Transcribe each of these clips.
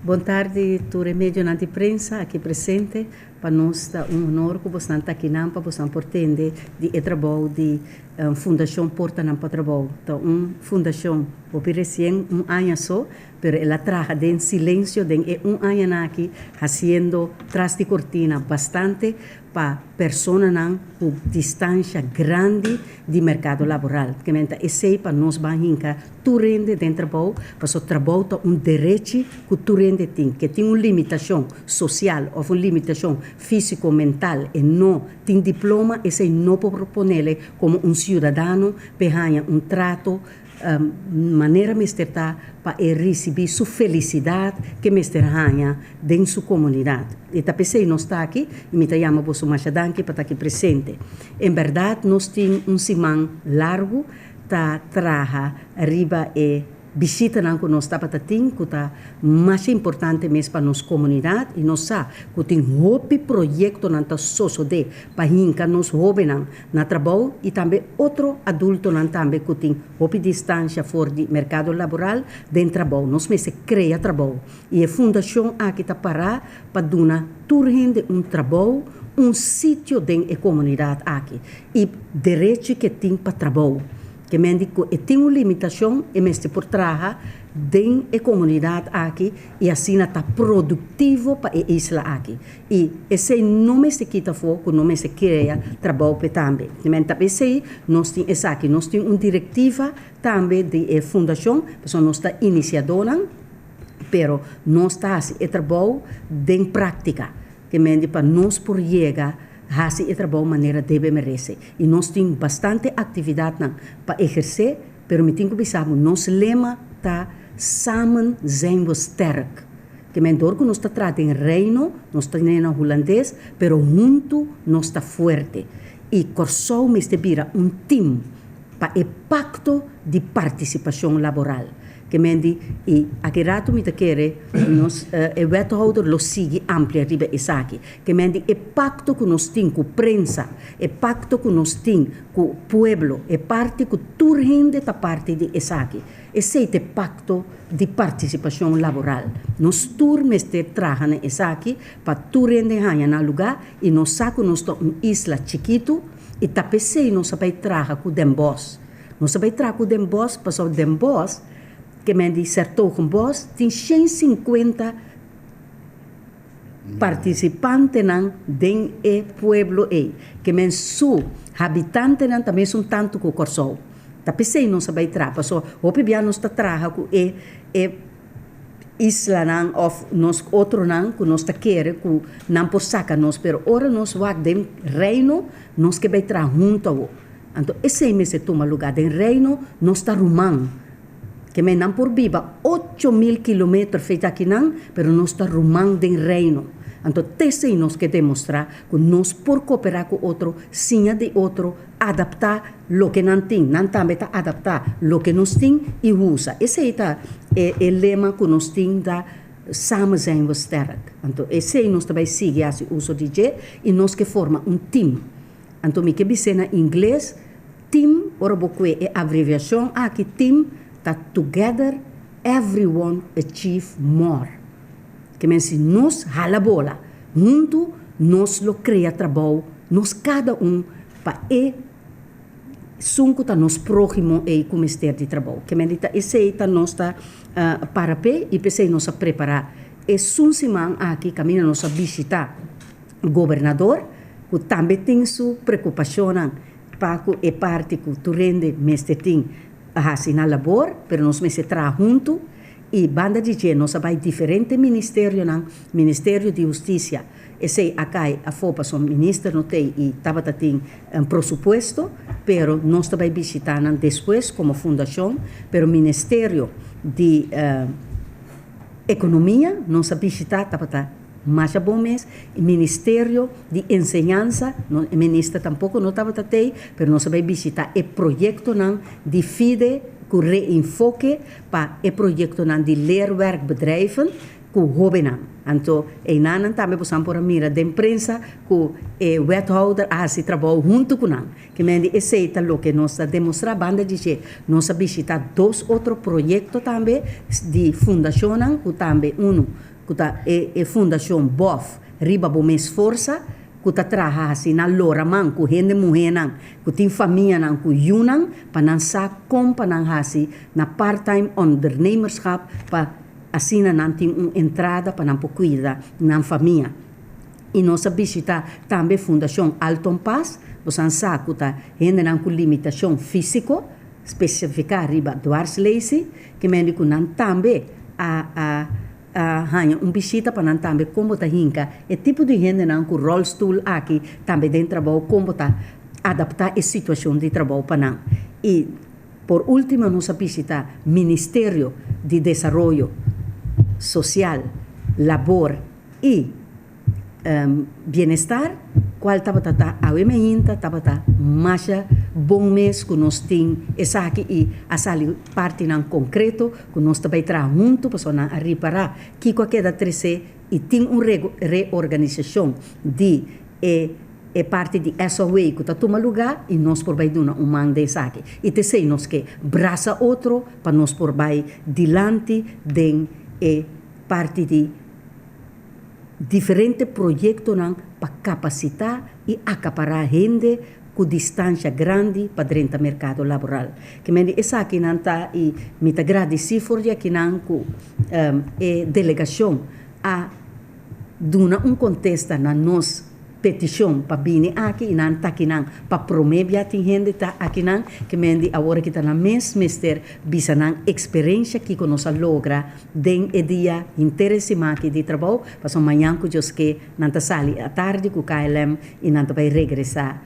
Boa tarde, tudo medio na imprensa aqui presente. Para nós é honor que você está aqui para você portende de trabalho de Fundação Porta não para trabalho. Então, fundação recém ano só, pero ela traja em silêncio de ano aqui, fazendo tras de cortina bastante para pessoas com distância grande de mercado laboral. Que menta esse para nós banhinca tu rende dentro do trabalho, para o trabalho é direito que tu rende que tem uma limitação social ou uma limitação físico-mental e não tem diploma, esse não pode proponer como cidadano para ganhar trato maneira mister para receber sua felicidade que mister ganha dentro sua comunidade. E tapecei nós está aqui e me chama você machadanque para estar aqui presente. Em verdade nós temos semana largo tá traja arriba e visita que nós está para ter que tá mais importante mesmo para nossa comunidade e nós sabe que tem outro projeto na socio de para hinca nos jovens na trabalho e também outro adulto na também que tem outra distância fora do mercado laboral dentro do trabalho nós mesmo cria trabalho e a fundação aqui está para dar turrende trabalho sítio dentro da comunidade aqui e direito que tem para trabalho que me digo tem uma limitação e mesmo por trás dentro da comunidade aqui e assim está produtivo para a isla aqui e esse não se quita fogo não se cria trabalho para também esse nós temos aqui nós temos uma diretiva também de fundação porque nós está iniciadora pero nós está assim trabalho de prática que me digo para nós por chegar assim é trabalho de maneira deve merecer e nós temos bastante atividade para exercer, pero me tenho que pensar nosso lema está samen zijn we sterk que me dor que nós está tratando em reino nós está em holandês pero junto nós está forte e corsou me este vira team para o pacto de participação laboral que me diz e aqui rato me quer nós o wethouder lo sigue amplia riba isaki que me diz o pacto que nós temos com a prensa o pacto que nós temos com o pueblo é parte que turrende da parte de isaki esse é o pacto de participação laboral nós turmes de trabalhar na isaki para turrende ganha na lugar e nós saco nós uma isla chiquito e tapecei nós vai trabalhar com dem boss nós vai trabalhar com dem boss para o dem boss que me dissertou com vós, tem 150 participantes dentro do pueblo que me su habitantes também são tanto que o corsou. Tá pensei não sabe trabalhar, só o pebia nós está trabalhando com isla ou nós outro que nós está querer que não por saca nós, pero ora nós vamos dentro reino nós que vai trabalhar junto. Então esse mês toma lugar dentro reino nós está rumando que me não por viva 8.000 quilômetros feito aqui não, pero nós está rumando em reino. Então, tese nós que demonstrar que nós por cooperar com outro, sim de outro, adaptar o que não tem, não também está adaptar o que nós tem e usa. Esse é o lema que nós temos da samen zijn we sterk. Então, esse nós também sigue esse uso de G e nós que forma team. Então, me que dizer na inglês, team, ora boque é abreviação, aqui team that together everyone achieve more. Que men nós hala bola, junto nós lo cria trabalho, nós cada para sunco tá nos próximo e começar de trabalho. Que men dita esse tá nós tá para pé e pensei nós a preparar. E semana aqui caminha nós a visitar o governador, que também tem sua preocupação para que parte que tu rende mestre tem assim na labor, pero nós me se tra junto e banda de gente nós vai diferente ministério de justiça esse acai a fopa som ministro não tem e tava tem presupuesto, pero nós vai visitar depois como fundação, pero ministério de economia nós visitar tava mais bom mês, Ministério de Enseñanza, o ministro tampouco não estava aí, mas nós vamos visitar o projeto de FIDE, com reenfoque para o projeto de leerwerkbedrijven, ku hobenang. Anto, nanan também possam por mira de imprensa ku wethouder se trabalho junto com nang. Que mendi aceita lo que nós demonstrar banda dizer nós visitar 2 outros projetos também de fundação ku também ku ta fundação BOF riba bo mes força ku ta traha assim na lora man ku hende mulher nang ku tin família nang ku yunang panan sa kom panan hasi na part-time ondernemerschap pa assim não tem entrada para não cuidar na família. E nossa visita também Fundação Alton Paz, você sabe que ainda não com limitação física, especificar riba dwarsleise, que médico não também visita para não também como tá hinca, é tipo de gente não com rollstool aqui, também dentro do trabalho como tá adaptar a situação de trabalho para não. E por último nossa visita Ministério de Desenvolvimento Social, Labor e Bienestar, qual tabata awemeinta tabata masha bom mês que nós tem essa aqui e a sali parte não concreto que nós também tra junto para só reparar que qualquer da 13 e tem reorganização de parte de SOA que está toma lugar e nós por vai dar man de aqui e te sei nós que braça outro para nós por vai dilante de parte de diferentes projetos para capacitar e acaparar gente com distância grande para dentro do mercado laboral. Que me essa aqui não está e me está agradecido por que não com delegação a dar contexto na nossa petição para vir aqui e não está aqui não para promover a gente está aqui não que me diz agora que está na mestre bisa não experiência que nós logra den dia interesse aqui de trabalho para só amanhã que os que não está sali à tarde com KLM e não vai regressar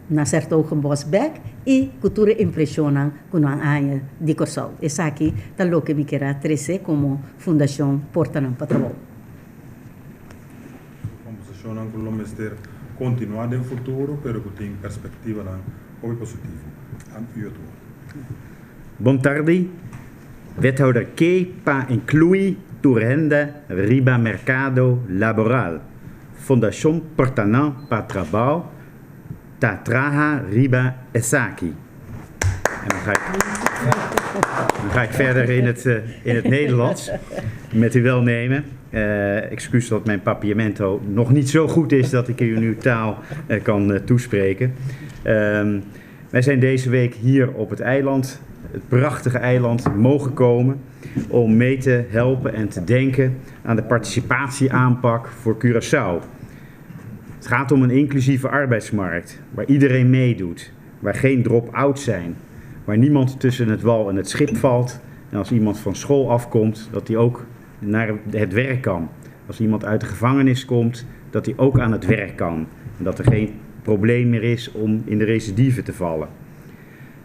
na certa hora boss back e cultura impressiona com uma área de corso essa aqui está lo que me quer trazer como fundação Porta não para trabalho. Con lo mester continuar no futuro, pero que tem perspectiva muito positiva. Boa tarde. Wethouder Key pa inclui Turrenda Riba Mercado Laboral. Fundação Portanão para Trabalho ta Traha Riba Esaki. En dan ga ik verder in het Nederlands, met uw welnemen. Excuus dat mijn papiamento nog niet zo goed is dat ik in uw taal kan toespreken. Wij zijn deze week hier op het eiland, het prachtige eiland, mogen komen om mee te helpen en te denken aan de participatieaanpak voor Curaçao. Het gaat om een inclusieve arbeidsmarkt waar iedereen meedoet, waar geen drop-outs zijn, waar niemand tussen het wal en het schip valt. En als iemand van school afkomt, dat hij ook naar het werk kan. Als iemand uit de gevangenis komt, dat hij ook aan het werk kan. En dat er geen probleem meer is om in de recidive te vallen.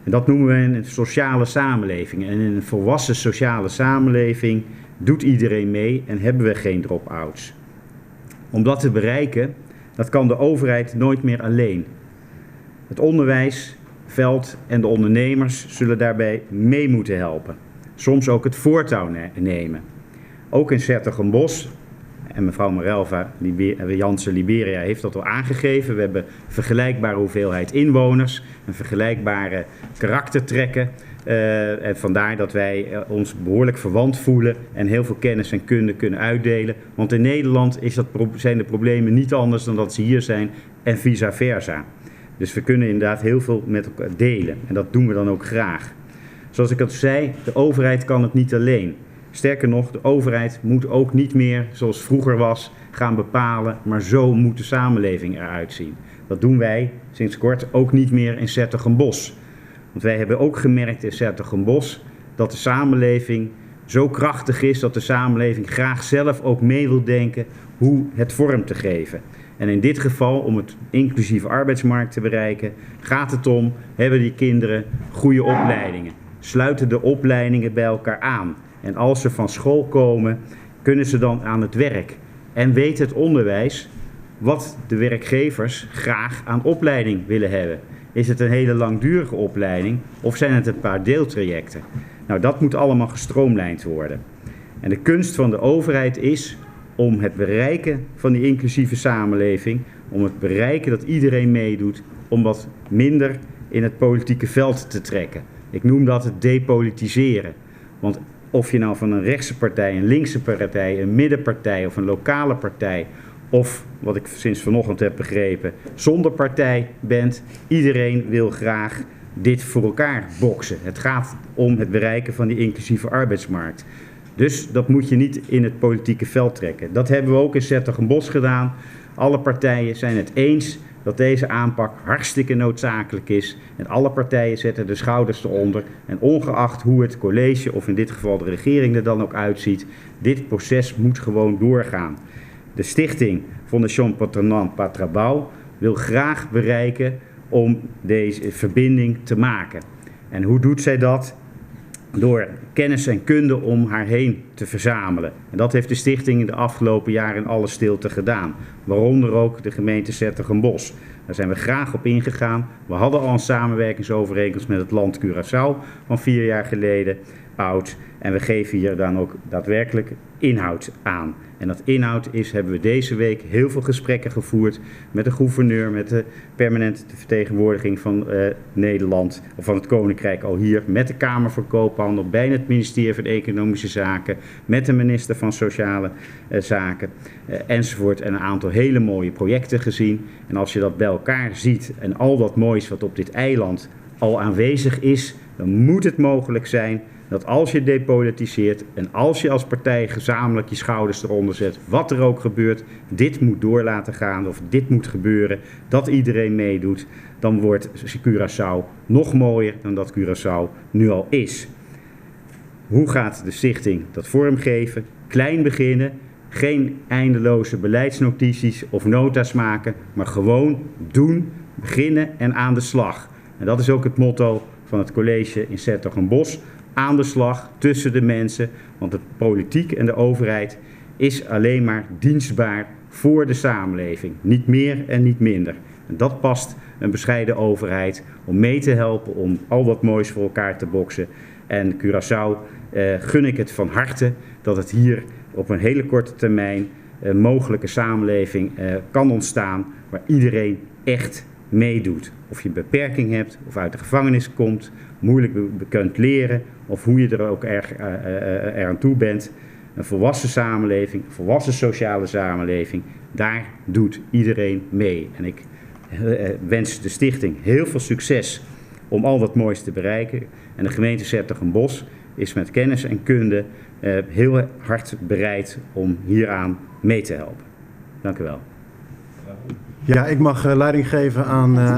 En dat noemen we een sociale samenleving. En in een volwassen sociale samenleving doet iedereen mee en hebben we geen drop-outs. Om dat te bereiken, dat kan de overheid nooit meer alleen. Het onderwijsveld en de ondernemers zullen daarbij mee moeten helpen. Soms ook het voortouw nemen. Ook in 's-Hertogenbosch, en mevrouw Morelva Jansen Liberia heeft dat al aangegeven. We hebben een vergelijkbare hoeveelheid inwoners, een vergelijkbare karaktertrekken. En vandaar dat wij ons behoorlijk verwant voelen en heel veel kennis en kunde kunnen uitdelen. Want in Nederland zijn de problemen niet anders dan dat ze hier zijn en vice versa. Dus we kunnen inderdaad heel veel met elkaar delen en dat doen we dan ook graag. Zoals ik al zei, de overheid kan het niet alleen. Sterker nog, de overheid moet ook niet meer, zoals vroeger was, gaan bepalen, maar zo moet de samenleving eruit zien. Dat doen wij sinds kort ook niet meer in 's-Hertogenbosch. Want wij hebben ook gemerkt in 's-Hertogenbosch dat de samenleving zo krachtig is dat de samenleving graag zelf ook mee wil denken hoe het vorm te geven. En in dit geval, om het inclusieve arbeidsmarkt te bereiken, gaat het om, hebben die kinderen goede opleidingen? Sluiten de opleidingen bij elkaar aan? En als ze van school komen, kunnen ze dan aan het werk? En weet het onderwijs wat de werkgevers graag aan opleiding willen hebben? Is het een hele langdurige opleiding of zijn het een paar deeltrajecten? Nou, dat moet allemaal gestroomlijnd worden. En de kunst van de overheid is om het bereiken van die inclusieve samenleving, om het bereiken dat iedereen meedoet, om wat minder in het politieke veld te trekken. Ik noem dat het depolitiseren. Want of je nou van een rechtse partij, een linkse partij, een middenpartij of een lokale partij, of wat ik sinds vanochtend heb begrepen, zonder partij bent, iedereen wil graag dit voor elkaar boksen. Het gaat om het bereiken van die inclusieve arbeidsmarkt. Dus dat moet je niet in het politieke veld trekken. Dat hebben we ook in 's-Hertogenbosch gedaan. Alle partijen zijn het eens dat deze aanpak hartstikke noodzakelijk is. En alle partijen zetten de schouders eronder. En ongeacht hoe het college, of in dit geval de regering er dan ook uitziet, dit proces moet gewoon doorgaan. De stichting Fondation Patronat Patrabou wil graag bereiken om deze verbinding te maken. En hoe doet zij dat? Door kennis en kunde om haar heen te verzamelen. En dat heeft de stichting in de afgelopen jaren in alle stilte gedaan. Waaronder ook de gemeente 's-Hertogenbosch. Daar zijn we graag op ingegaan. We hadden al een samenwerkingsovereenkomst met het land Curaçao van 4 jaar geleden oud. En we geven hier dan ook daadwerkelijk inhoud aan. En dat inhoud is, hebben we deze week heel veel gesprekken gevoerd met de gouverneur, met de permanente vertegenwoordiging van Nederland, of van het Koninkrijk al hier, met de Kamer voor Koophandel, bij het ministerie van Economische Zaken, met de minister van Sociale Zaken, enzovoort. En een aantal hele mooie projecten gezien. En als je dat bij elkaar ziet en al dat moois wat op dit eiland al aanwezig is, dan moet het mogelijk zijn dat als je depolitiseert en als je als partij gezamenlijk je schouders eronder zet, wat er ook gebeurt, dit moet door laten gaan of dit moet gebeuren, dat iedereen meedoet, dan wordt Curaçao nog mooier dan dat Curaçao nu al is. Hoe gaat de stichting dat vormgeven? Klein beginnen, geen eindeloze beleidsnotities of nota's maken, maar gewoon doen, beginnen en aan de slag. En dat is ook het motto van het college in 's-Hertogenbosch. Aan de slag tussen de mensen, want de politiek en de overheid is alleen maar dienstbaar voor de samenleving. Niet meer en niet minder. En dat past een bescheiden overheid om mee te helpen om al wat moois voor elkaar te boksen. En Curaçao gun ik het van harte dat het hier op een hele korte termijn een mogelijke samenleving kan ontstaan waar iedereen echt meedoet. Of je een beperking hebt, of uit de gevangenis komt, moeilijk kunt leren, of hoe je er ook eraan toe bent. Een volwassen samenleving, een volwassen sociale samenleving, daar doet iedereen mee. En ik wens de stichting heel veel succes om al dat moois te bereiken. En de gemeente 's-Hertogenbosch is met kennis en kunde heel hard bereid om hieraan mee te helpen. Dank u wel. Ja, ik mag leiding geven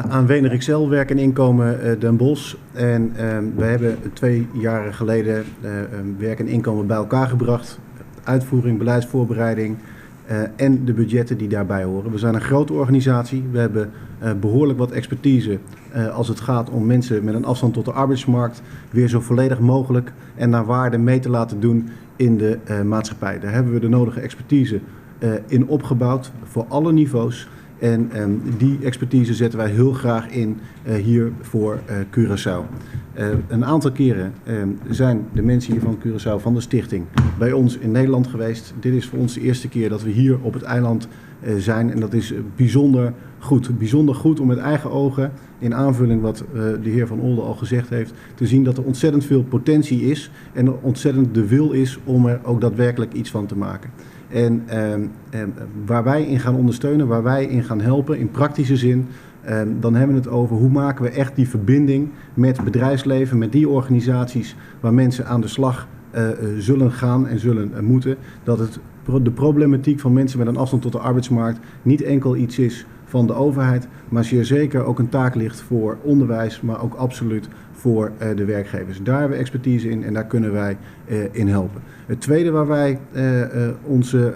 aan WNR-XL, Werk en Inkomen Den Bosch. En we hebben 2 jaar geleden werk en inkomen bij elkaar gebracht. Uitvoering, beleidsvoorbereiding en de budgetten die daarbij horen. We zijn een grote organisatie. We hebben behoorlijk wat expertise als het gaat om mensen met een afstand tot de arbeidsmarkt weer zo volledig mogelijk en naar waarde mee te laten doen in de maatschappij. Daar hebben we de nodige expertise in opgebouwd voor alle niveaus. En die expertise zetten wij heel graag in hier voor Curaçao. Een aantal keren zijn de mensen hier van Curaçao, van de stichting, bij ons in Nederland geweest. Dit is voor ons de eerste keer dat we hier op het eiland zijn. En dat is bijzonder goed. Bijzonder goed om met eigen ogen, in aanvulling wat de heer Van Olden al gezegd heeft, te zien dat er ontzettend veel potentie is en er ontzettend de wil is om er ook daadwerkelijk iets van te maken. En waar wij in gaan ondersteunen, waar wij in gaan helpen in praktische zin, dan hebben we het over hoe maken we echt die verbinding met bedrijfsleven, met die organisaties waar mensen aan de slag zullen gaan en zullen moeten. Dat de problematiek van mensen met een afstand tot de arbeidsmarkt niet enkel iets is van de overheid, maar zeer zeker ook een taak ligt voor onderwijs, maar ook absoluut voor de werkgevers. Daar hebben we expertise in en daar kunnen wij in helpen. Het tweede waar wij onze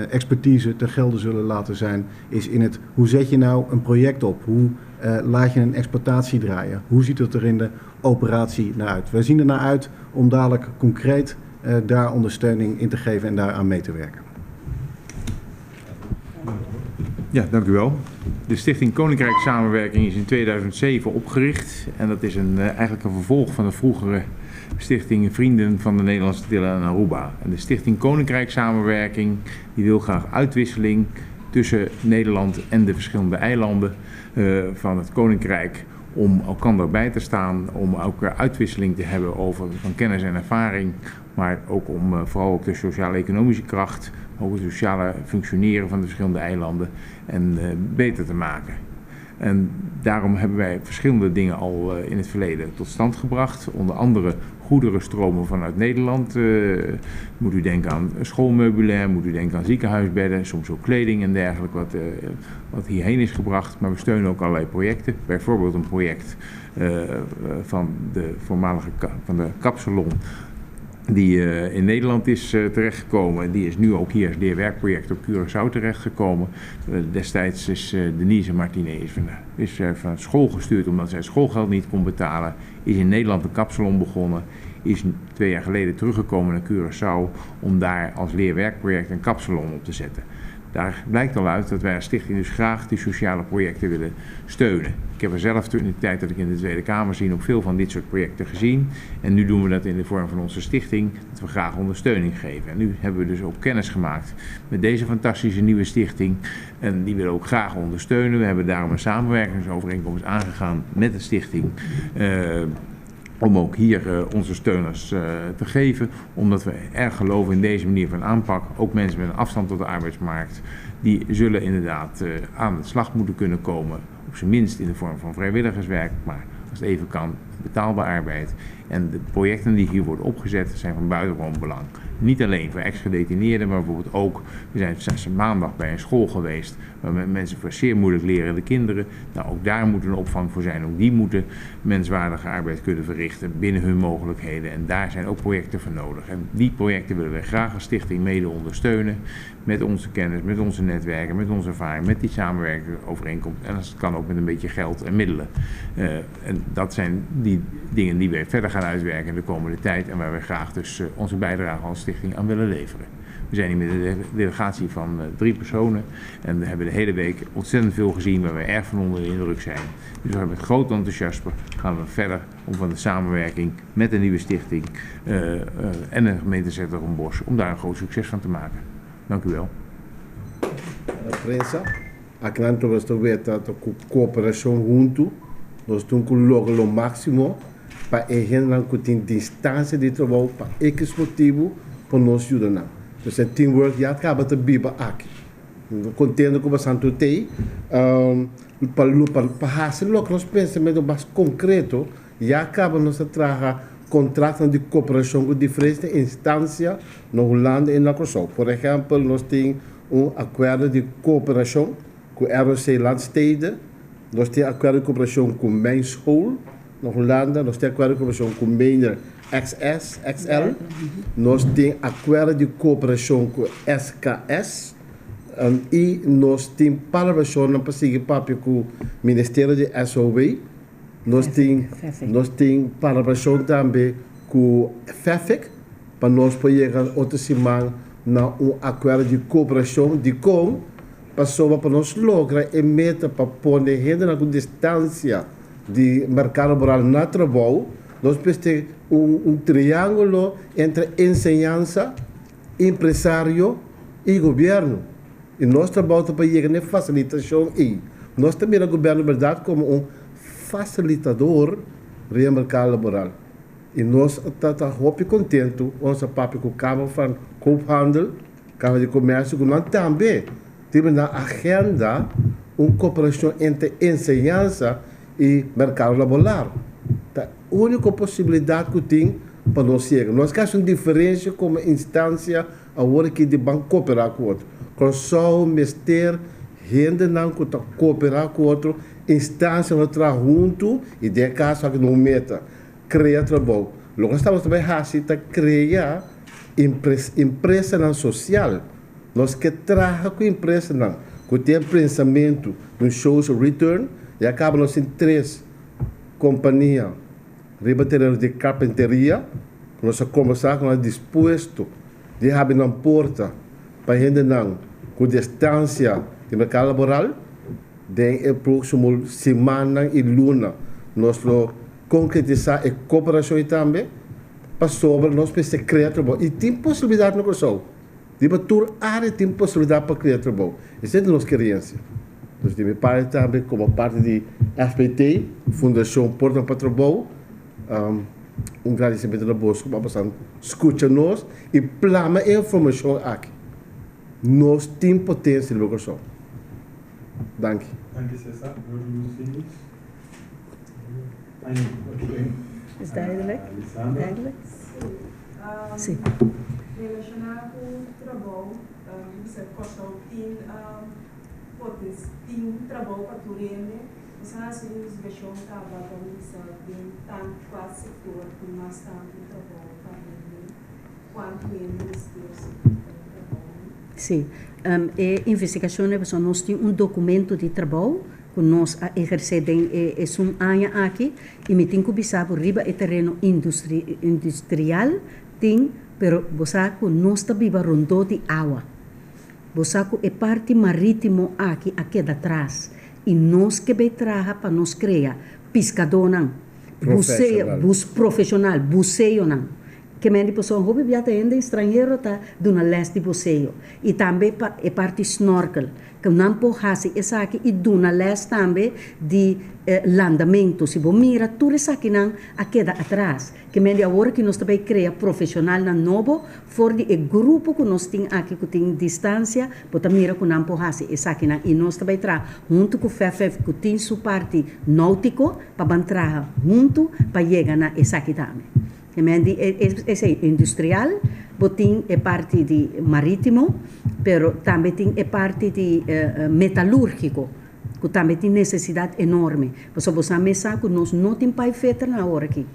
expertise ter gelde zullen laten zijn, is in het hoe zet je nou een project op? Hoe laat je een exploitatie draaien? Hoe ziet het er in de operatie naar uit? Wij zien er naar uit om dadelijk concreet daar ondersteuning in te geven en daaraan mee te werken. Ja, dank u wel. De Stichting Koninkrijk Samenwerking is in 2007 opgericht en dat is eigenlijk een vervolg van de vroegere stichting Vrienden van de Nederlandse Antillen en Aruba. En de stichting Koninkrijk Samenwerking die wil graag uitwisseling tussen Nederland en de verschillende eilanden van het Koninkrijk om elkaar bij te staan, om ook uitwisseling te hebben over van kennis en ervaring, maar ook om vooral ook de sociaal-economische kracht, ook het sociale functioneren van de verschillende eilanden en beter te maken. En daarom hebben wij verschillende dingen al in het verleden tot stand gebracht. Onder andere goederenstromen vanuit Nederland. Moet u denken aan schoolmeubilair, moet u denken aan ziekenhuisbedden, soms ook kleding en dergelijke wat hierheen is gebracht. Maar we steunen ook allerlei projecten. Bijvoorbeeld een project van de voormalige van de kapsalon die in Nederland is terechtgekomen. Die is nu ook hier als leerwerkproject op Curaçao terechtgekomen. Destijds is Denise Martinez is van school gestuurd omdat zij schoolgeld niet kon betalen. Is in Nederland een kapsalon begonnen. Is 2 jaar geleden teruggekomen naar Curaçao om daar als leerwerkproject een kapsalon op te zetten. Daar blijkt al uit dat wij als stichting dus graag die sociale projecten willen steunen. Ik heb er zelf in de tijd dat ik in de Tweede Kamer zit ook veel van dit soort projecten gezien. En nu doen we dat in de vorm van onze stichting, dat we graag ondersteuning geven. En nu hebben we dus ook kennis gemaakt met deze fantastische nieuwe stichting. En die willen we ook graag ondersteunen. We hebben daarom een samenwerkingsovereenkomst aangegaan met de stichting. Om ook hier onze steuners te geven, omdat we erg geloven in deze manier van aanpak. Ook mensen met een afstand tot de arbeidsmarkt, die zullen inderdaad aan de slag moeten kunnen komen. Op zijn minst in de vorm van vrijwilligerswerk, maar als het even kan, betaalbare arbeid. En de projecten die hier worden opgezet zijn van buitengewoon belang. Niet alleen voor ex-gedetineerden, maar bijvoorbeeld ook, we zijn maandag bij een school geweest, waar mensen voor zeer moeilijk lerende kinderen, nou ook daar moet een opvang voor zijn. Ook die moeten menswaardige arbeid kunnen verrichten binnen hun mogelijkheden. En daar zijn ook projecten voor nodig. En die projecten willen wij graag als stichting mede ondersteunen, met onze kennis, met onze netwerken, met onze ervaring, met die samenwerkingsovereenkomst. En als het kan ook met een beetje geld en middelen. En dat zijn die dingen die wij verder gaan uitwerken in de komende tijd en waar we graag dus onze bijdrage als stichting aan willen leveren. We zijn hier met een delegatie van 3 personen en we hebben de hele week ontzettend veel gezien waar we erg van onder de indruk zijn. Dus we hebben met groot enthousiasme gaan we verder om van de samenwerking met de nieuwe stichting en de gemeente Zertogenbosch om daar een groot succes van te maken. Dank u wel. Prensa, aqui nós estamos vendo com cooperação junto, nós estamos colocando o máximo para a gente que tem distância de trabalho para X motivo para nos ajudar. Dus het teamwork já acaba de biba aqui. Contendo com bastante tem, para fazer logo nos pensamentos mais concreto, já acaba nos trazer contratos de cooperação com diferentes instâncias na Holanda e na Curaçao. Por exemplo, nós temos acordo de cooperação com ROC Landsteden, nós temos acordo de cooperação com Mijn School na Holanda, nós temos acordo de cooperação com Mijner XL, nós temos acordo de cooperação com SKS e nós temos parabéns para seguir papo com o Ministério de SOW. Nós temos parabéns também com o FEFIC, para nós podermos outra semana na acordo de cooperação de com pessoas para nós lograr a meta para pôr gente na distância de mercado laboral na trabalho. Nós precisamos ter triângulo entre ensinança, empresário e governo. E nós trabalhamos para chegar na facilitação e nós também o governo verdade como facilitador do mercado laboral. E nós estamos muito contentes com o papel com a Câmara van Koophandel, Câmara de Comércio, que nós também temos na agenda uma cooperação entre ensinança e mercado laboral. A única possibilidade que tem para nós chegar. Nós queremos uma diferença como instância agora que de banco cooperar com o outro. Só o mestre, gente não que cooperar com o outro, instância não trabalhar junto e de caso que não meta criar trabalho. Logo estamos também a criar empresa social. Nós que trabalhamos com empresa não, que tem pensamento no social return e acabamos em 3 companhias ribateiras de carpinteria. Nós começamos com disposto de abrir uma porta para gente não com distância de mercado laboral. Den próximo semana e luna nós vamos concretizar a cooperação também para sobre nós para criar trabalho. E tem possibilidade no coração. De toda área tem possibilidade para criar trabalho. Isso é de nossa experiência. Então, de minha parte também, como parte de FPT, Fundação Porta para Trabalho, agradecimento da Bosco, para você escuta nós e plama a informação aqui. Nós temos potência no coração. Dank je. Dank je, César. Is duidelijk? Alessandra. Duidelijk? Sim. Relacionado com o trabalho, você gosta de trabalho para o rende, você acha que os beijos acabam com tanto qual setor que mais tanto trabalho para rende, quanto investir Sim. A investigação é que nós temos documento de trabalho que nós exercemos ano aqui e me tem que observar riba o terreno industrial tem, pero você que nós também rondou de água. Você que é parte marítimo aqui atrás e nós que vai trabalhar para nós criar pescador não, profissional, buceio não. Que me pessoa hobby viaja ainda estrangeiro tá de uma leste buceio e também é parte snorkel que não pode fazer essa aqui e de uma leste também de landamento se você mira tudo isso aqui não queda atrás que me agora que nós também cria profissional na novo for de grupo que nós tem aqui que tem distância pode mira que não pode fazer essa aqui não e nós também tra junto com o FFF que tem sua parte náutico para entrar junto para chegar na essa aqui também. Esse é industrial, tem é parte de marítimo, pero também tem é parte de metalúrgico, que também tem necessidade enorme. Porque você me sabe que nós não temos pai feito na hora aqui.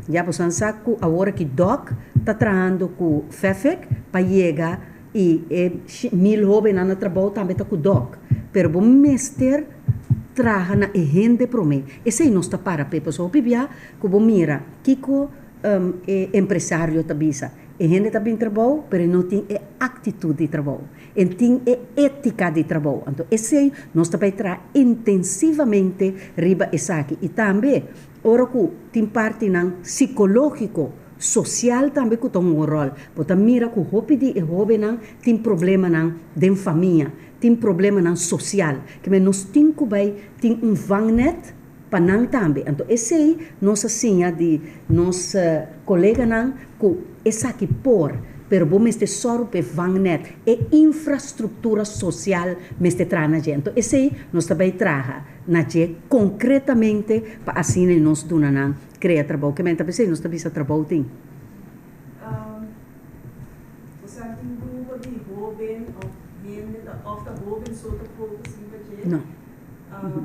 Já você sabe que a hora que DOC está trabalhando com FEFEC para chegar e 1000 jovens no trabalho também está com DOC. Pero o mestre trabalha na gente para mim. Esse é nosso para pessoa bibia que você mira Kiko empresário tabisa. E gente também trabalha, mas não tem atitude de trabalho. E tem ética de trabalho. Então, esse nós também trabalhamos intensivamente riba essa aqui. E também, ora que tem parte psicológico, social também que tem um rol. Porque mira que o jovem tem problema de família, tem problema social. Que nós temos que ter vangnet para nós também. Então, esse é nossa senha de nossa colega que essa aqui por, pero bom este sorpe vangnet é infraestrutura social meste trana gente. Então, esse é nós também traga na gente concretamente para assim nós dona criar trabalho. Que mente pensei nós também esse trabalho tem. Você tem um grupo de jovens of the jovens sort of focus in Não.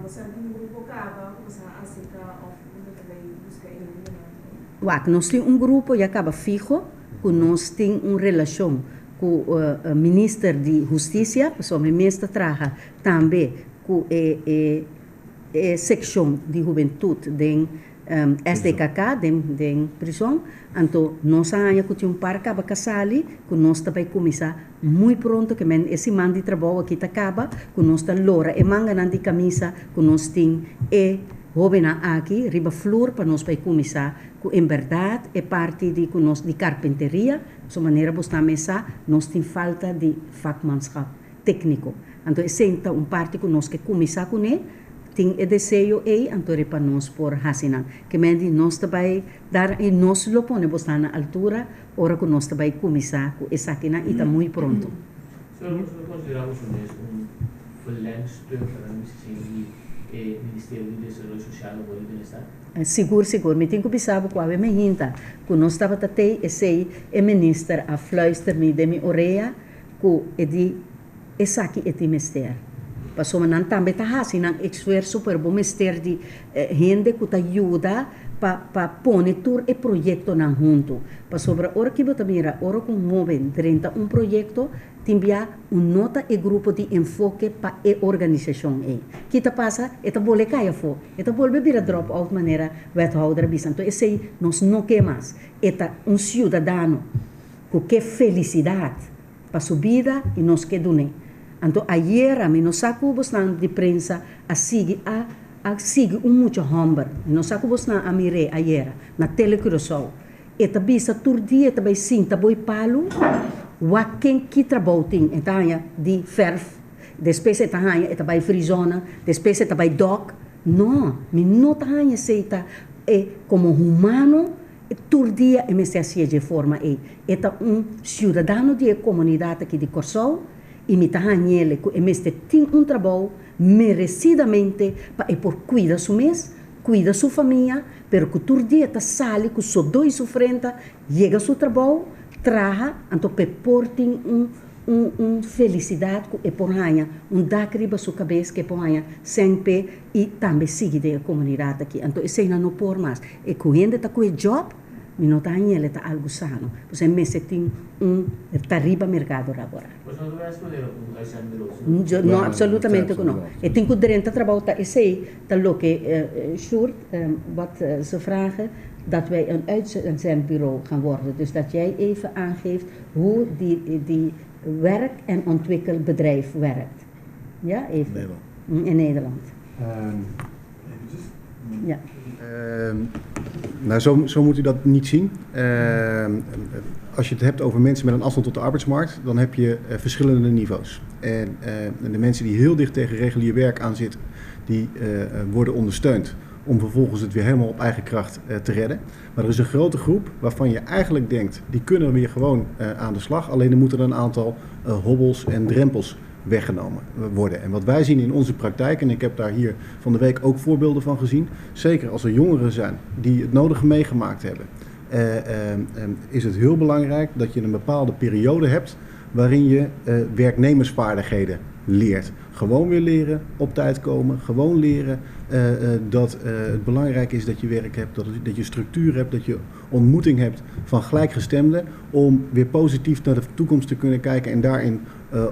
Você tem um grupo cava, você aceita of busca nós temos um grupo e acaba fijo, que nós temos uma relação com o ministro de Justiça, pessoa ministra trabalha também com a secção de juventude de SDKK, de prisão. Então, nós temos um par acaba casali, que nós também começar muito pronto, que esse man de trabalho aqui acaba, que nós está lora e manga de camisa, que nós temos jovem aqui, riba flor, para nós vai começar, que em verdade é parte de nós de carpinteria, de maneira nós temos falta de vakmanschap técnico. Então, esse é parte que nós que começar com ele, tem o desejo então para nós por hacinan. Que nós também dar e nós lo pone botar na altura, hora que nós também começar com essa aqui e está muito pronto. Nós consideramos verlengstuk para o Ministério do Desenvolvimento Social e Bem-Estar? Seguro. Me tenho que pensar que a minha hinta, que nós estava até esse ministro a fluister-me de minha orelha, que essa aqui é o ministério. Passou mas também está fazendo esforço para o ministério de gente que ajuda para pôr todo o projeto junto. Passou para hora que você mira, hora com um jovem 31 projeto, tem uma nota e grupo de enfoque para a organização. Que está passa, está boleh cair fora, está boleh vir a drop out maneira wethouder bisa. Então esse nós não quer mais. Está cidadão que quer felicidade para sua vida e nós quer donar. Então, ayer, nós sacamos de prensa a seguir muito hambre. Nós sacamos a miré ayer, na telecruzão. eta bisa turdi, eta bij sinta boi palu, wakken ki trabouting, etanya di verf, después etanya, eta bij frizona, después eta bij dog. No, mi no tanya seita, como humano, turdia e me se assim de forma eta cidadão de comunidade aqui de Corsol e me tahanhele e me tem trabalho merecidamente para por cuidar su mês, cuida sua família, pero que turdia ta sale com só dois sofrenta, chega seu trabalho, traga, então portem felicidade e porranha, dacriba sua cabeça que porranha sempre e também sigue da comunidade aqui. Então isso ainda não por mais. E quando está com o job, mi não está ele está algo sano. Você me tem tariba mercado laboral. Mas não vai responder Não, absolutamente não. E tem que direito a trabalhar. E sei, tal que short, wat ze vragen. Dat wij een uitzendbureau gaan worden. Dus dat jij even aangeeft hoe die werk- en ontwikkelbedrijf werkt. Ja, even. Nederland. In Nederland. Ja. Nou, zo moet u dat niet zien. Als je het hebt over mensen met een afstand tot de arbeidsmarkt, dan heb je verschillende niveaus. En de mensen die heel dicht tegen regulier werk aan zitten, die worden ondersteund om vervolgens het weer helemaal op eigen kracht te redden. Maar er is een grote groep waarvan je eigenlijk denkt, die kunnen weer gewoon aan de slag. Alleen er moeten er een aantal hobbels en drempels weggenomen worden. En wat wij zien in onze praktijk, en ik heb daar hier van de week ook voorbeelden van gezien, zeker als er jongeren zijn die het nodige meegemaakt hebben, is het heel belangrijk dat je een bepaalde periode hebt waarin je werknemersvaardigheden leert. Gewoon weer leren, op tijd komen, gewoon leren dat het belangrijk is dat je werk hebt, dat je structuur hebt, dat je ontmoeting hebt van gelijkgestemden om weer positief naar de toekomst te kunnen kijken en daarin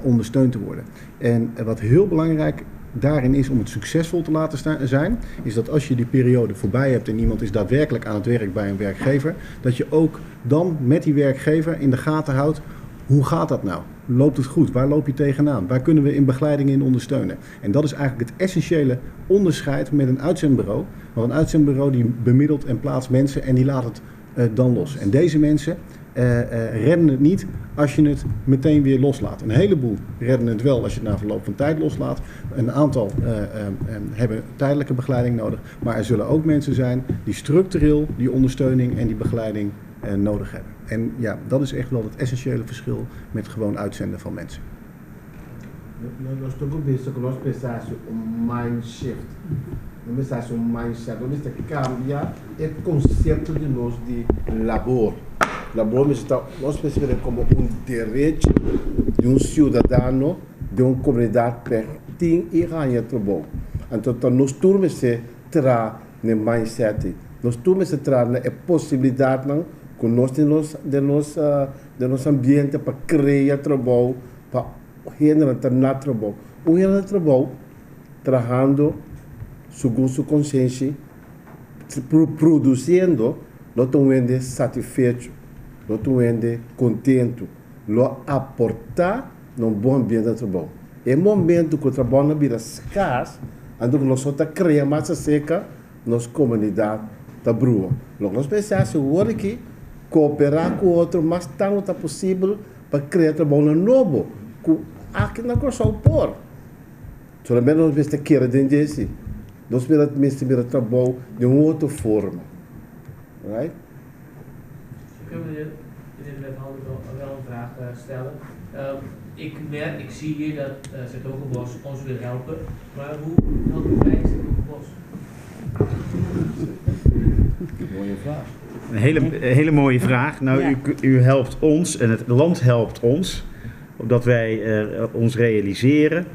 ondersteund te worden. En wat heel belangrijk daarin is om het succesvol te laten zijn, is dat als je die periode voorbij hebt en iemand is daadwerkelijk aan het werk bij een werkgever, dat je ook dan met die werkgever in de gaten houdt, hoe gaat dat nou? Loopt het goed? Waar loop je tegenaan? Waar kunnen we in begeleiding in ondersteunen? En dat is eigenlijk het essentiële onderscheid met een uitzendbureau. Want een uitzendbureau die bemiddelt en plaatst mensen en die laat het dan los. En deze mensen redden het niet als je het meteen weer loslaat. Een heleboel redden het wel als je het na verloop van tijd loslaat. Een aantal hebben tijdelijke begeleiding nodig. Maar er zullen ook mensen zijn die structureel die ondersteuning en die begeleiding nodig hebben. En ja, dat is echt wel het essentiële verschil met gewoon uitzenden van mensen. Nós estamos bezig nós pensamos mind shift. Nós pensamos mindset. Nós temos que cambiar o conceito de nós de labor. Labor nós pensamos como direito de cidadão de uma comunidade pertinho e ganhar trabalho. Então nós turmos se tra no mindset. Nós turmos se tra na possibilidade não com nós de nosso ambiente para criar trabalho, para generar trabalho. Generar trabalho, trabalhando segundo sua consciência, produzindo, não estamos satisfeito, não estamos contente, não aportar num bom ambiente de trabalho. É momento que o trabalho não vira escasso, então nós só criamos massa seca, nossa comunidade está brua. Nós pensamos agora que cooperar com o outro, mas tanto é possível para criar trabalho novo, que aqui na Corsol por. Somente nós vamos ter dentro desse, nós vamos trabalho de uma outra forma, right? Meneer de wethouder wel een vraag stellen. Ik zie hier dat Zetogenbos ons wil helpen, maar hoe helpen wij Zetogenbos? Mooie vraag. Een hele mooie vraag. Nou, Ja. u helpt ons en het land helpt ons, omdat wij ons realiseren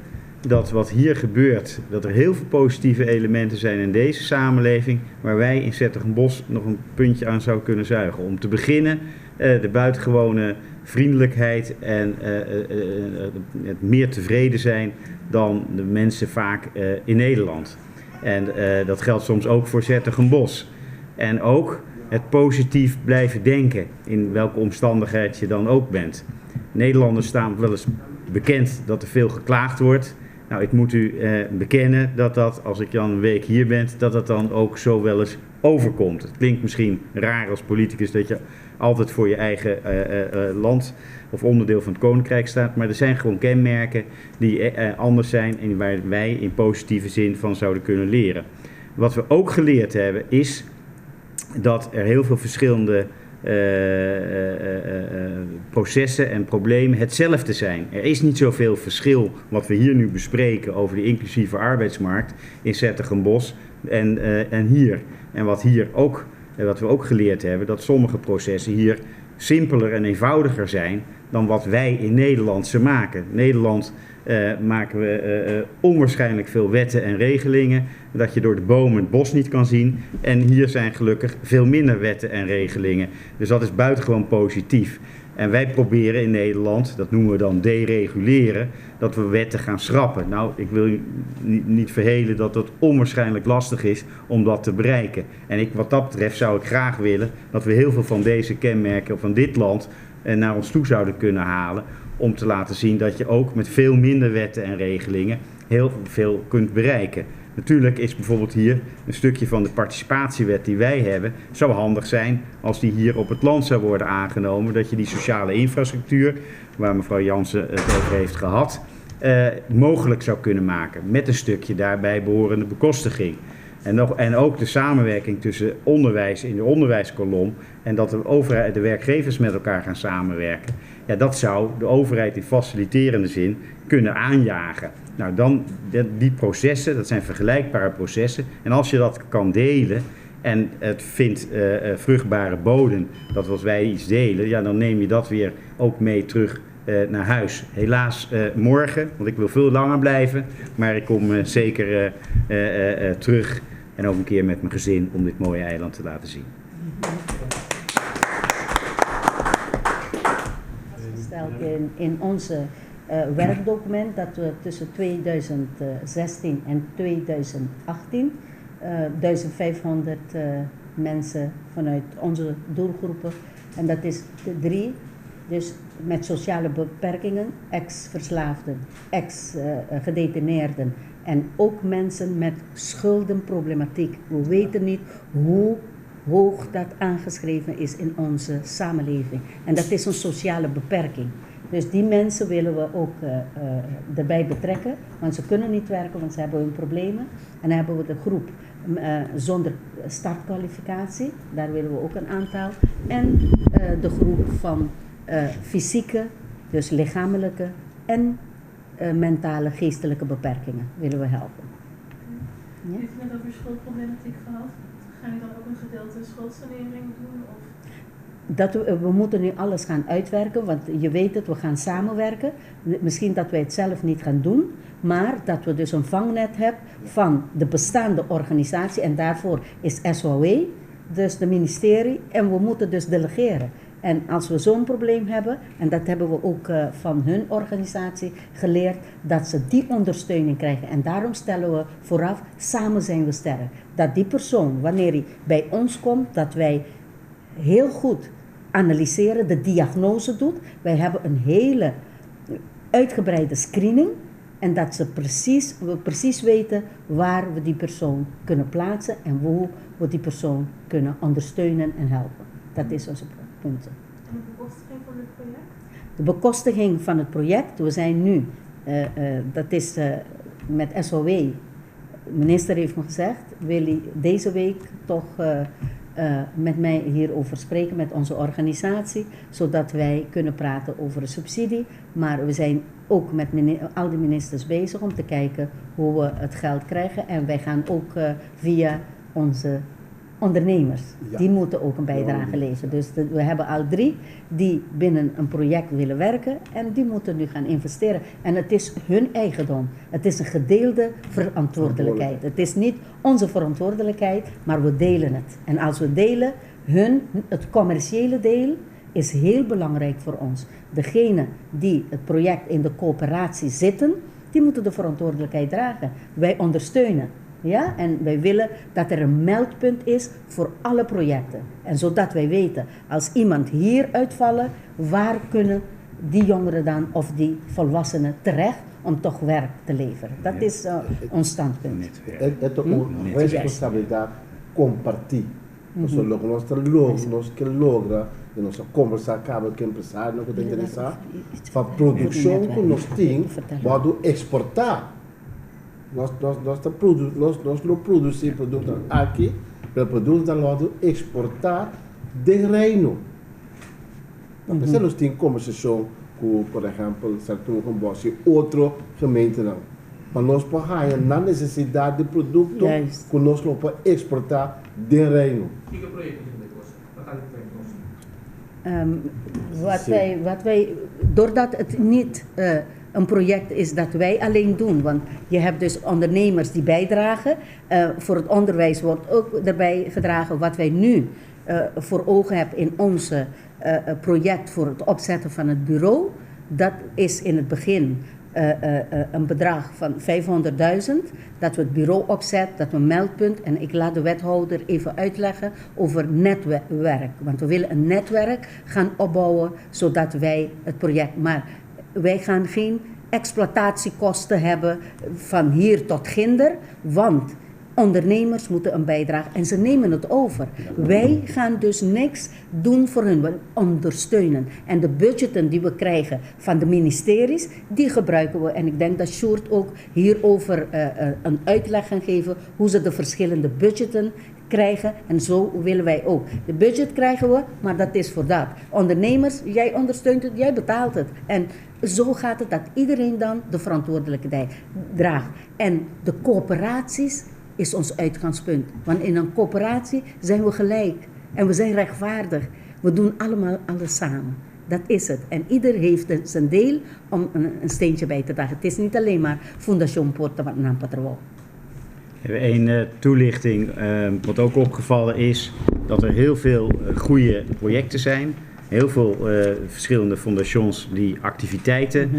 dat wat hier gebeurt, dat er heel veel positieve elementen zijn in deze samenleving, waar wij in Zetogenbos nog een puntje aan zouden kunnen zuigen. Om te beginnen de buitengewone vriendelijkheid en het meer tevreden zijn dan de mensen vaak in Nederland. En dat geldt soms ook voor Zetogenbos. En ook het positief blijven denken, in welke omstandigheid je dan ook bent. Nederlanders staan wel eens bekend dat er veel geklaagd wordt. Nou, ik moet u bekennen dat als ik dan een week hier ben, dat dan ook zo wel eens overkomt. Het klinkt misschien raar als politicus dat je altijd voor je eigen land of onderdeel van het koninkrijk staat, maar er zijn gewoon kenmerken die anders zijn en waar wij in positieve zin van zouden kunnen leren. Wat we ook geleerd hebben is dat er heel veel verschillende processen en problemen hetzelfde zijn. Er is niet zoveel verschil wat we hier nu bespreken over de inclusieve arbeidsmarkt in 's-Hertogenbosch en hier. En wat we ook geleerd hebben, dat sommige processen hier simpeler en eenvoudiger zijn dan wat wij in Nederland ze maken. In Nederland maken we onwaarschijnlijk veel wetten en regelingen, dat je door de bomen het bos niet kan zien. En hier zijn gelukkig veel minder wetten en regelingen. Dus dat is buitengewoon positief. En wij proberen in Nederland, dat noemen we dan dereguleren, dat we wetten gaan schrappen. Nou, ik wil u niet verhelen dat het onwaarschijnlijk lastig is om dat te bereiken. En wat dat betreft zou ik graag willen dat we heel veel van deze kenmerken van dit land naar ons toe zouden kunnen halen, om te laten zien dat je ook met veel minder wetten en regelingen heel veel kunt bereiken. Natuurlijk is bijvoorbeeld hier een stukje van de participatiewet die wij hebben, zou handig zijn als die hier op het land zou worden aangenomen, dat je die sociale infrastructuur, waar mevrouw Jansen het over heeft gehad, mogelijk zou kunnen maken met een stukje daarbij behorende bekostiging. En ook de samenwerking tussen onderwijs in de onderwijskolom en dat de werkgevers met elkaar gaan samenwerken. Ja, dat zou de overheid in faciliterende zin kunnen aanjagen. Nou, dan die processen, dat zijn vergelijkbare processen. En als je dat kan delen en het vindt vruchtbare bodem, dat als wij iets delen, ja, dan neem je dat weer ook mee terug naar huis. Helaas morgen, want ik wil veel langer blijven, maar ik kom zeker terug en ook een keer met mijn gezin om dit mooie eiland te laten zien. In onze werkdocument dat we tussen 2016 en 2018 1500 mensen vanuit onze doelgroepen, en dat is de 3, dus met sociale beperkingen, ex-verslaafden, ex-gedetineerden en ook mensen met schuldenproblematiek. We weten niet hoe hoog dat aangeschreven is in onze samenleving. En dat is een sociale beperking. Dus die mensen willen we ook erbij betrekken, want ze kunnen niet werken, want ze hebben hun problemen. En dan hebben we de groep zonder startkwalificatie, daar willen we ook een aantal. En de groep van fysieke, dus lichamelijke en mentale, geestelijke beperkingen willen we helpen. Ja? Heeft u net over schuldproblematiek gehad? Ga je dan ook een gedeelte schuldsanering doen? Of? We moeten nu alles gaan uitwerken, want je weet het, we gaan samenwerken. Misschien dat wij het zelf niet gaan doen, maar dat we dus een vangnet hebben van de bestaande organisatie. En daarvoor is SOW, dus de ministerie, en we moeten dus delegeren. En als we zo'n probleem hebben, en dat hebben we ook van hun organisatie geleerd, dat ze die ondersteuning krijgen. En daarom stellen we vooraf, samen zijn we sterk. Dat die persoon, wanneer hij bij ons komt, dat wij heel goed analyseren, de diagnose doet. Wij hebben een hele uitgebreide screening en dat we precies weten waar we die persoon kunnen plaatsen en hoe we die persoon kunnen ondersteunen en helpen. Dat is onze punten. En de bekostiging van het project? De bekostiging van het project, we zijn nu, dat is met SOW, de minister heeft me gezegd, wil hij deze week toch met mij hierover spreken met onze organisatie, zodat wij kunnen praten over een subsidie. Maar we zijn ook met al die ministers bezig om te kijken hoe we het geld krijgen. En wij gaan ook via onze ondernemers, die moeten ook een bijdrage leveren. Dus we hebben al 3 die binnen een project willen werken en die moeten nu gaan investeren. En het is hun eigendom. Het is een gedeelde verantwoordelijkheid. Het is niet onze verantwoordelijkheid, maar we delen het. En als we delen, het commerciële deel is heel belangrijk voor ons. Degene die het project in de coöperatie zitten, die moeten de verantwoordelijkheid dragen. Wij ondersteunen. Ja? En wij willen dat er een meldpunt is voor alle projecten. En zodat wij weten, als iemand hier uitvallen, waar kunnen die jongeren dan of die volwassenen terecht om toch werk te leveren. Dat is ons standpunt. É uma responsabilidade compartir. Nós nós que logra e nós conversar com quem empresário não tem interessar para produção que nós temos pode exportar. Nós não produzimos produtos aqui, para produtos da lado exportar de reino. Mas nós temos conversação com, por exemplo, certo com você outro gemeente não. Mas nós podemos na necessidade de produto que nós podemos exportar de reino. Wat wij, doordat het niet een project is dat wij alleen doen, want je hebt dus ondernemers die bijdragen, voor het onderwijs wordt ook erbij gedragen wat wij nu voor ogen hebben in ons project voor het opzetten van het bureau. Dat is in het begin een bedrag van 500.000, dat we het bureau opzetten, dat we een meldpunt, en ik laat de wethouder even uitleggen over netwerk, want we willen een netwerk gaan opbouwen, zodat wij het project, maar wij gaan geen exploitatiekosten hebben van hier tot ginder, want ondernemers moeten een bijdrage en ze nemen het over. Wij gaan dus niks doen voor hun, we ondersteunen. En de budgetten die we krijgen van de ministeries, die gebruiken we. En ik denk dat Sjoerd ook hierover een uitleg gaat geven hoe ze de verschillende budgetten krijgen. En zo willen wij ook. De budget krijgen we, maar dat is voor dat. Ondernemers, jij ondersteunt het, jij betaalt het. En zo gaat het dat iedereen dan de verantwoordelijkheid draagt. En de coöperaties is ons uitgangspunt. Want in een coöperatie zijn we gelijk. En we zijn rechtvaardig. We doen allemaal alles samen. Dat is het. En ieder heeft zijn deel om een steentje bij te dragen. Het is niet alleen maar Fundación Porta Nampa-Trabó. Even één toelichting. Wat ook opgevallen is dat er heel veel goede projecten zijn. Heel veel verschillende fondations die activiteiten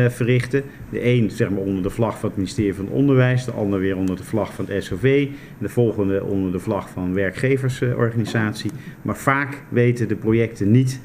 verrichten. De een zeg maar onder de vlag van het ministerie van Onderwijs, de ander weer onder de vlag van het SOV, de volgende onder de vlag van een werkgeversorganisatie. Maar vaak weten de projecten niet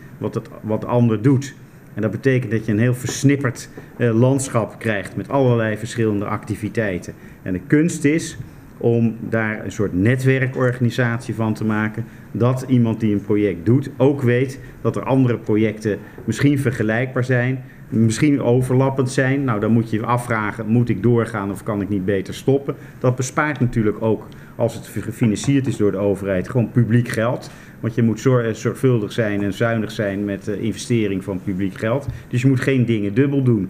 wat de ander doet. En dat betekent dat je een heel versnipperd landschap krijgt met allerlei verschillende activiteiten. En de kunst is om daar een soort netwerkorganisatie van te maken, dat iemand die een project doet ook weet dat er andere projecten misschien vergelijkbaar zijn, misschien overlappend zijn. Nou, dan moet je je afvragen, moet ik doorgaan of kan ik niet beter stoppen? Dat bespaart natuurlijk ook, als het gefinancierd is door de overheid, gewoon publiek geld. Want je moet zorgvuldig zijn en zuinig zijn met de investering van publiek geld. Dus je moet geen dingen dubbel doen.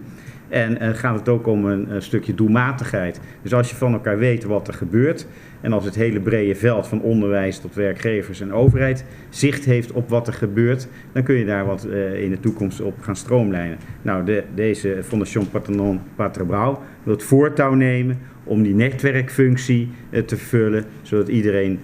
En gaat het ook om een stukje doelmatigheid. Dus als je van elkaar weet wat er gebeurt, en als het hele brede veld van onderwijs tot werkgevers en overheid zicht heeft op wat er gebeurt, dan kun je daar wat in de toekomst op gaan stroomlijnen. Nou, deze Fundación Porta Nampa-Trabó wil het voortouw nemen om die netwerkfunctie te vervullen, zodat iedereen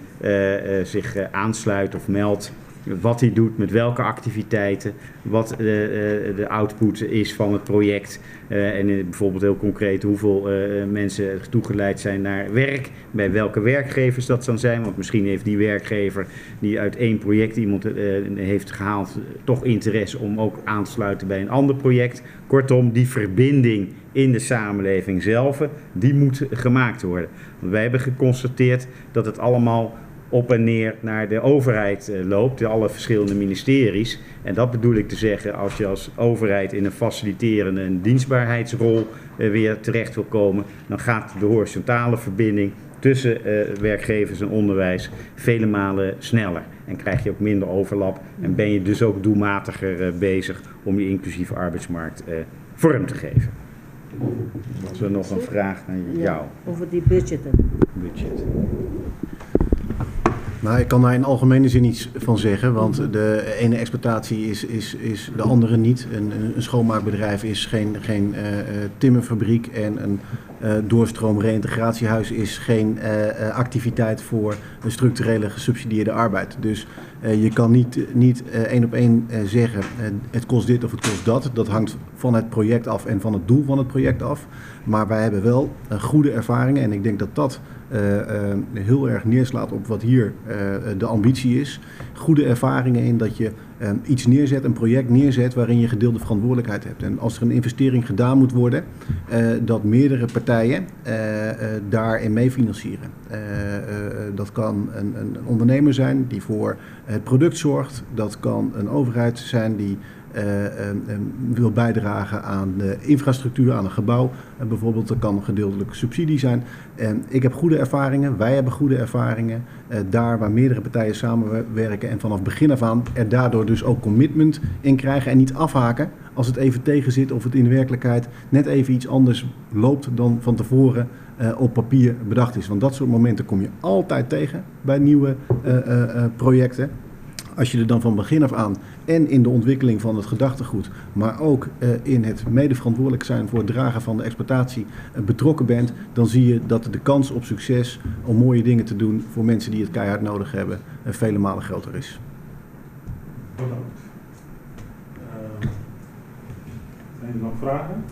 zich aansluit of meldt wat hij doet, met welke activiteiten, wat de output is van het project. En bijvoorbeeld heel concreet hoeveel mensen toegeleid zijn naar werk, bij welke werkgevers dat dan zijn. Want misschien heeft die werkgever die uit één project iemand heeft gehaald toch interesse om ook aan te sluiten bij een ander project. Kortom, die verbinding in de samenleving zelf, die moet gemaakt worden. Want wij hebben geconstateerd dat het allemaal op en neer naar de overheid loopt, alle verschillende ministeries. En dat bedoel ik te zeggen, als je als overheid in een faciliterende en dienstbaarheidsrol weer terecht wil komen, dan gaat de horizontale verbinding tussen werkgevers en onderwijs vele malen sneller. En krijg je ook minder overlap en ben je dus ook doelmatiger bezig om die inclusieve arbeidsmarkt vorm te geven. Was er nog een vraag naar jou? Over die budgetten. Nou, ik kan daar in algemene zin iets van zeggen, want de ene exploitatie is de andere niet. Een schoonmaakbedrijf is geen timmerfabriek en een doorstroom reïntegratiehuis is geen activiteit voor een structurele gesubsidieerde arbeid. Dus je kan niet één op één zeggen het kost dit of het kost dat. Dat hangt van het project af en van het doel van het project af. Maar wij hebben wel goede ervaringen en ik denk dat dat heel erg neerslaat op wat hier de ambitie is. Goede ervaringen in dat je iets neerzet, een project neerzet waarin je gedeelde verantwoordelijkheid hebt. En als er een investering gedaan moet worden, dat meerdere partijen daarin mee financieren. Dat kan een ondernemer zijn die voor het product zorgt. Dat kan een overheid zijn die wil bijdragen aan de infrastructuur, aan een gebouw. Bijvoorbeeld, dat kan een gedeeltelijke subsidie zijn. Ik heb goede ervaringen, wij hebben goede ervaringen. Daar waar meerdere partijen samenwerken en vanaf begin af aan er daardoor dus ook commitment in krijgen en niet afhaken als het even tegen zit of het in de werkelijkheid net even iets anders loopt dan van tevoren op papier bedacht is. Want dat soort momenten kom je altijd tegen bij nieuwe projecten. Als je er dan van begin af aan en in de ontwikkeling van het gedachtegoed, maar ook in het medeverantwoordelijk zijn voor het dragen van de exploitatie betrokken bent, dan zie je dat de kans op succes om mooie dingen te doen voor mensen die het keihard nodig hebben vele malen groter is. Bedankt. Zijn er nog vragen?